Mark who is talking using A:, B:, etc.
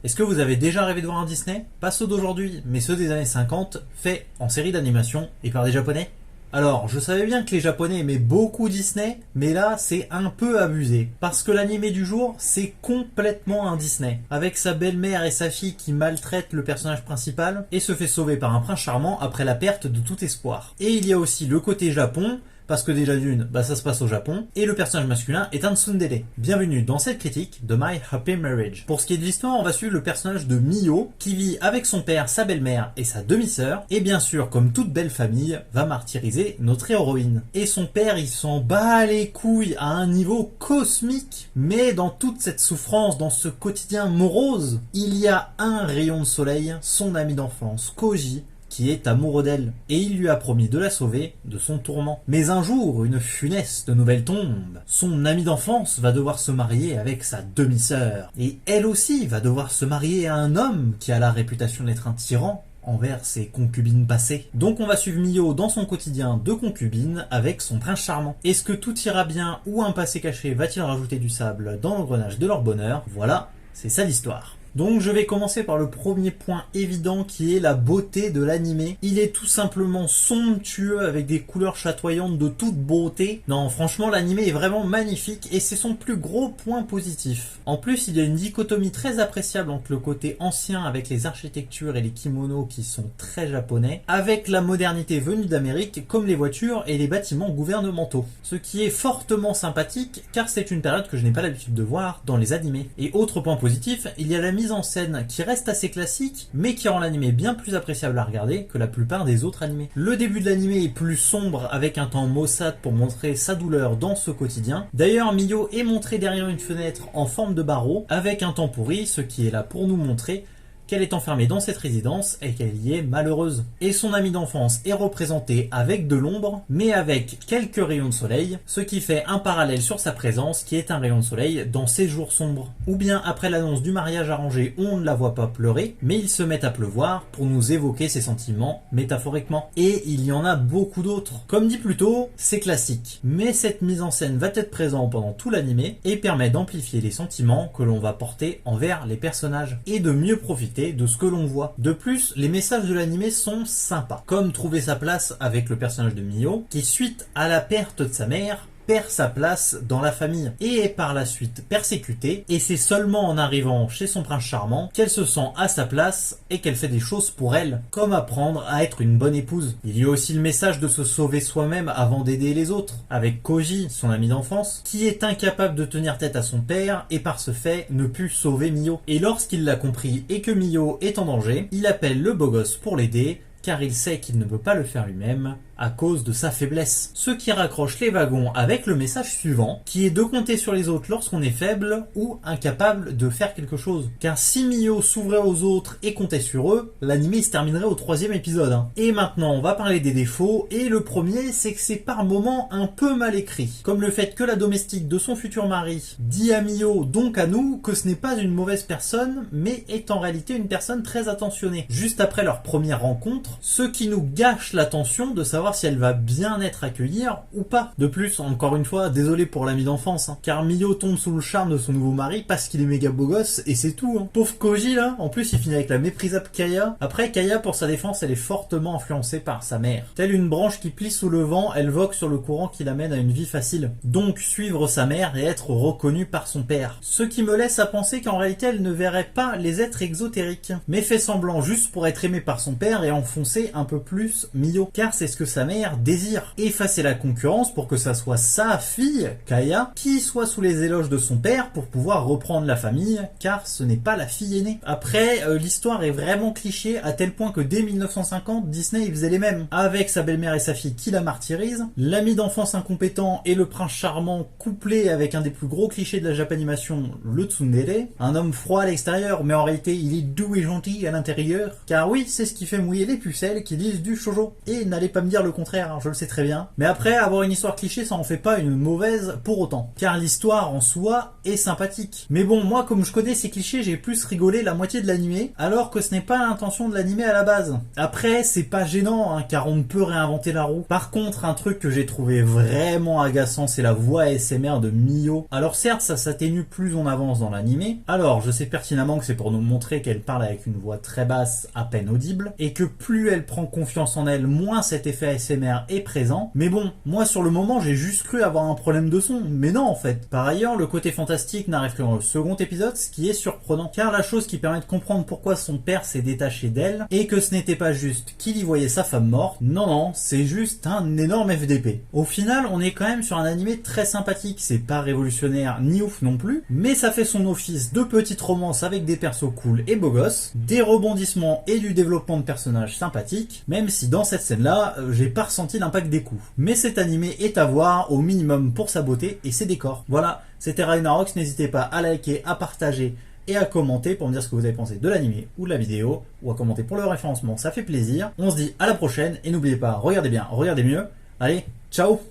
A: Est-ce que vous avez déjà rêvé de voir un Disney? Pas ceux d'aujourd'hui, mais ceux des années 50, faits en série d'animation et par des Japonais? Alors, je savais bien que les Japonais aimaient beaucoup Disney, mais là, c'est un peu abusé. Parce que l'animé du jour, c'est complètement un Disney. Avec sa belle-mère et sa fille qui maltraitent le personnage principal et se fait sauver par un prince charmant après la perte de tout espoir. Et il y a aussi le côté Japon, parce que déjà d'une, ça se passe au Japon, et le personnage masculin est un tsundere. Bienvenue dans cette critique de My Happy Marriage. Pour ce qui est de l'histoire, on va suivre le personnage de Mio, qui vit avec son père, sa belle-mère et sa demi-sœur, et bien sûr, comme toute belle famille, va martyriser notre héroïne. Et son père, il s'en bat les couilles à un niveau cosmique, mais dans toute cette souffrance, dans ce quotidien morose, il y a un rayon de soleil, son ami d'enfance, Koji, qui est amoureux d'elle, et il lui a promis de la sauver de son tourment. Mais un jour, une funeste nouvelle tombe. Son ami d'enfance va devoir se marier avec sa demi-sœur, et elle aussi va devoir se marier à un homme qui a la réputation d'être un tyran envers ses concubines passées. Donc on va suivre Mio dans son quotidien de concubine avec son prince charmant. Est-ce que tout ira bien ou un passé caché va-t-il rajouter du sable dans l'engrenage de leur bonheur? Voilà, c'est ça l'histoire. Donc je vais commencer par le premier point évident qui est la beauté de l'animé. Il est tout simplement somptueux avec des couleurs chatoyantes de toute beauté. Non, franchement l'animé est vraiment magnifique et c'est son plus gros point positif. En plus il y a une dichotomie très appréciable entre le côté ancien avec les architectures et les kimonos qui sont très japonais, avec la modernité venue d'Amérique comme les voitures et les bâtiments gouvernementaux. Ce qui est fortement sympathique car c'est une période que je n'ai pas l'habitude de voir dans les animés. Et autre point positif, il y a la mise en scène qui reste assez classique, mais qui rend l'animé bien plus appréciable à regarder que la plupart des autres animés. Le début de l'animé est plus sombre avec un temps maussade pour montrer sa douleur dans ce quotidien. D'ailleurs, Mio est montré derrière une fenêtre en forme de barreau avec un temps pourri, ce qui est là pour nous montrer qu'elle est enfermée dans cette résidence et qu'elle y est malheureuse. Et son ami d'enfance est représenté avec de l'ombre, mais avec quelques rayons de soleil, ce qui fait un parallèle sur sa présence qui est un rayon de soleil dans ces jours sombres. Ou bien après l'annonce du mariage arrangé, on ne la voit pas pleurer, mais il se met à pleuvoir pour nous évoquer ses sentiments métaphoriquement. Et il y en a beaucoup d'autres. Comme dit plus tôt, c'est classique. Mais cette mise en scène va être présente pendant tout l'animé et permet d'amplifier les sentiments que l'on va porter envers les personnages et de mieux profiter de ce que l'on voit. De plus, les messages de l'animé sont sympas, comme trouver sa place avec le personnage de Mio, qui suite à la perte de sa mère, perd sa place dans la famille et est par la suite persécutée, et c'est seulement en arrivant chez son prince charmant qu'elle se sent à sa place et qu'elle fait des choses pour elle, comme apprendre à être une bonne épouse. Il y a aussi le message de se sauver soi-même avant d'aider les autres, avec Koji, son ami d'enfance, qui est incapable de tenir tête à son père et par ce fait ne put sauver Mio. Et lorsqu'il l'a compris et que Mio est en danger, il appelle le beau gosse pour l'aider, car il sait qu'il ne peut pas le faire lui-même à cause de sa faiblesse. Ce qui raccroche les wagons avec le message suivant, qui est de compter sur les autres lorsqu'on est faible ou incapable de faire quelque chose. Car si Mio s'ouvrait aux autres et comptait sur eux, l'animé se terminerait au 3e épisode. Et maintenant, on va parler des défauts, et le premier, c'est que c'est par moments un peu mal écrit. Comme le fait que la domestique de son futur mari dit à Mio, donc à nous, que ce n'est pas une mauvaise personne, mais est en réalité une personne très attentionnée. Juste après leur première rencontre, ce qui nous gâche l'attention de savoir si elle va bien être accueillie ou pas. De plus, encore une fois, désolé pour l'ami d'enfance, car Mio tombe sous le charme de son nouveau mari parce qu'il est méga beau gosse, et c'est tout. Pauvre Koji là, en plus il finit avec la méprisable Kaya. Après, Kaya, pour sa défense, elle est fortement influencée par sa mère. Telle une branche qui plie sous le vent, elle vogue sur le courant qui l'amène à une vie facile. Donc suivre sa mère et être reconnue par son père. Ce qui me laisse à penser qu'en réalité elle ne verrait pas les êtres exotériques, mais fait semblant juste pour être aimée par son père et enfoncer un peu plus Mio, car c'est ce que sa mère désire. Effacer la concurrence pour que ça soit sa fille, Kaya, qui soit sous les éloges de son père pour pouvoir reprendre la famille, car ce n'est pas la fille aînée. Après, l'histoire est vraiment cliché à tel point que dès 1950, Disney faisait les mêmes. Avec sa belle-mère et sa fille qui la martyrisent, l'ami d'enfance incompétent et le prince charmant couplé avec un des plus gros clichés de la Japanimation, le tsundere, un homme froid à l'extérieur mais en réalité il est doux et gentil à l'intérieur, car oui, c'est ce qui fait mouiller les puces pucelles qui lisent du shoujo. Et n'allez pas me dire le contraire, hein, je le sais très bien. Mais après, avoir une histoire cliché, ça en fait pas une mauvaise pour autant. Car l'histoire en soi est sympathique. Mais bon, moi comme je connais ces clichés, j'ai plus rigolé la moitié de l'animé, alors que ce n'est pas l'intention de l'animé à la base. Après, c'est pas gênant, hein, car on ne peut réinventer la roue. Par contre, un truc que j'ai trouvé vraiment agaçant, c'est la voix ASMR de Mio. Alors certes, ça s'atténue plus on avance dans l'animé. Alors, je sais pertinemment que c'est pour nous montrer qu'elle parle avec une voix très basse, à peine audible, et que plus elle prend confiance en elle, moins cet effet ASMR est présent. Mais bon, moi sur le moment, j'ai juste cru avoir un problème de son, mais non en fait. Par ailleurs, le côté fantastique n'arrive que dans le second épisode, ce qui est surprenant, car la chose qui permet de comprendre pourquoi son père s'est détaché d'elle, et que ce n'était pas juste qu'il y voyait sa femme morte, non, c'est juste un énorme FDP. Au final, on est quand même sur un animé très sympathique, c'est pas révolutionnaire ni ouf non plus, mais ça fait son office de petite romance avec des persos cool et beaux gosses, des rebondissements et du développement de personnages sympathiques, même si dans cette scène-là, j'ai pas ressenti l'impact des coups. Mais cet animé est à voir au minimum pour sa beauté et ses décors. Voilà, c'était Ragnarox, n'hésitez pas à liker, à partager et à commenter pour me dire ce que vous avez pensé de l'animé ou de la vidéo, ou à commenter pour le référencement, ça fait plaisir. On se dit à la prochaine, et n'oubliez pas, regardez bien, regardez mieux. Allez, ciao!